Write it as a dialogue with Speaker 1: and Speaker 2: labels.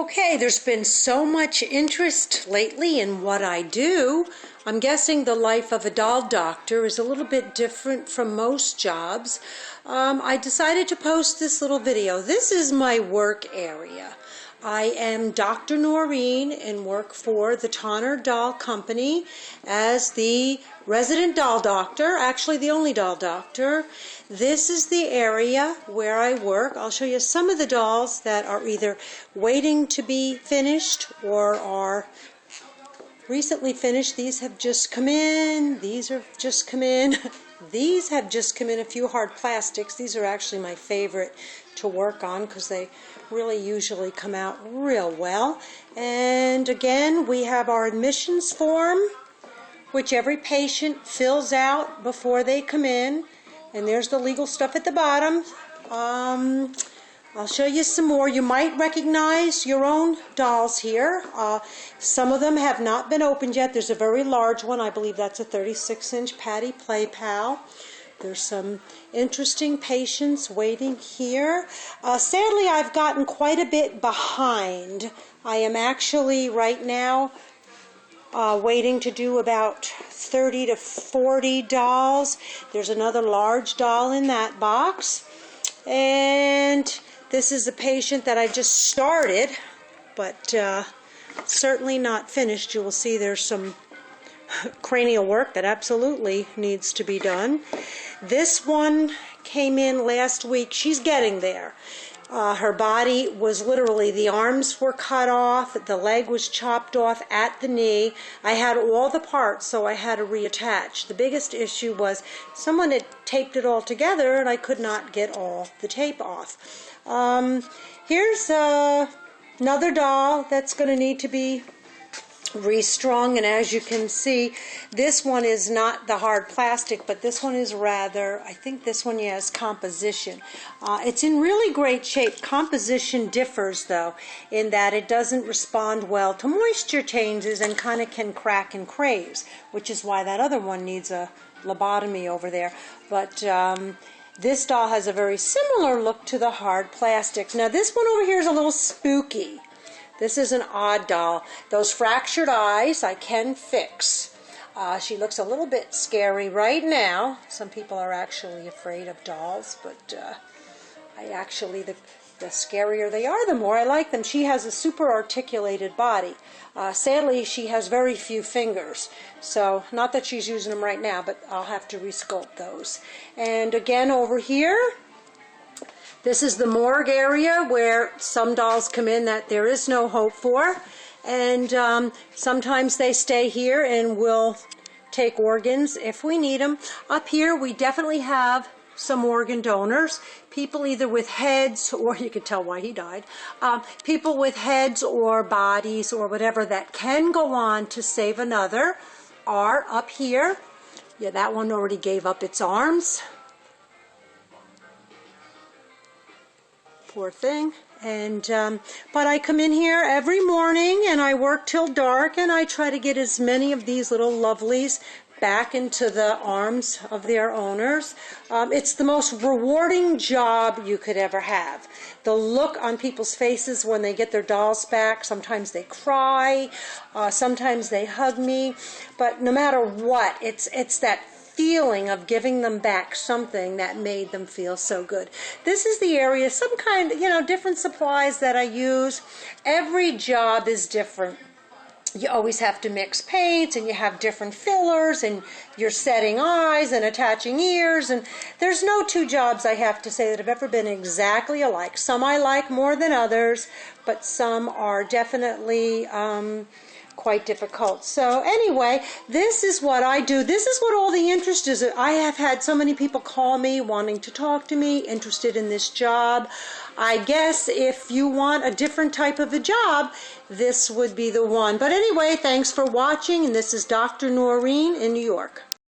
Speaker 1: Okay, there's been so much interest lately in what I do. I'm guessing the life of a doll doctor is a little bit different from most jobs. I decided to post this little video. This is my work area. I am Dr. Noreen and work for the Tonner Doll Company as the resident doll doctor, actually the only doll doctor. This is the area where I work. I'll show you some of the dolls that are either waiting to be finished or are recently finished. These have just come in. These have just come in. These have just come in, a few hard plastics. These are actually my favorite to work on because they really usually come out real well. And again, we have our admissions form, which every patient fills out before they come in. And there's the legal stuff at the bottom. I'll show you some more. You might recognize your own dolls here. Some of them have not been opened yet. There's a very large one. I believe that's a 36-inch Patty Play Pal. There's some interesting patients waiting here. Sadly, I've gotten quite a bit behind. I am actually right now waiting to do about 30 to 40 dolls. There's another large doll in that box. And this is a patient that I just started, but certainly not finished. You will see there's some cranial work that absolutely needs to be done. This one came in last week. She's getting there. Her body was literally, the arms were cut off, the leg was chopped off at the knee. I had all the parts, so I had to reattach. The biggest issue was someone had taped it all together and I could not get all the tape off. Here's another doll that's going to need to be restrung, and as you can see, this one is not the hard plastic, but this one is rather, I think this one has composition. It's in really great shape. Composition differs though in that it doesn't respond well to moisture changes and kind of can crack and craze, which is why that other one needs a lobotomy over there. But this doll has a very similar look to the hard plastics. Now this one over here is a little spooky. This is an odd doll. Those fractured eyes I can fix. She looks a little bit scary right now. Some people are actually afraid of dolls, but I actually, the scarier they are, the more I like them. She has a super articulated body. Sadly, she has very few fingers, so not that she's using them right now, but I'll have to resculpt those. And again, over here, this is the morgue area where some dolls come in that there is no hope for, and sometimes they stay here and we'll take organs if we need them. Up here we definitely have some organ donors, people either with heads, or you can tell why he died, people with heads or bodies or whatever that can go on to save another are up here. Yeah, that one already gave up its arms. Poor thing. And but I come in here every morning and I work till dark and I try to get as many of these little lovelies back into the arms of their owners. It's the most rewarding job you could ever have. The look on people's faces when they get their dolls back, sometimes they cry, sometimes they hug me, but no matter what, it's that feeling of giving them back something that made them feel so good. This is the area, some kind, different supplies that I use. Every job is different. You always have to mix paints, and you have different fillers, and you're setting eyes and attaching ears, and there's no two jobs, I have to say, that have ever been exactly alike. Some I like more than others, but some are definitely quite difficult. So anyway, this is what I do. This is what all the interest is. I have had so many people call me wanting to talk to me, interested in this job. I guess if you want a different type of a job, this would be the one. But anyway, thanks for watching, and this is Dr. Noreen in New York.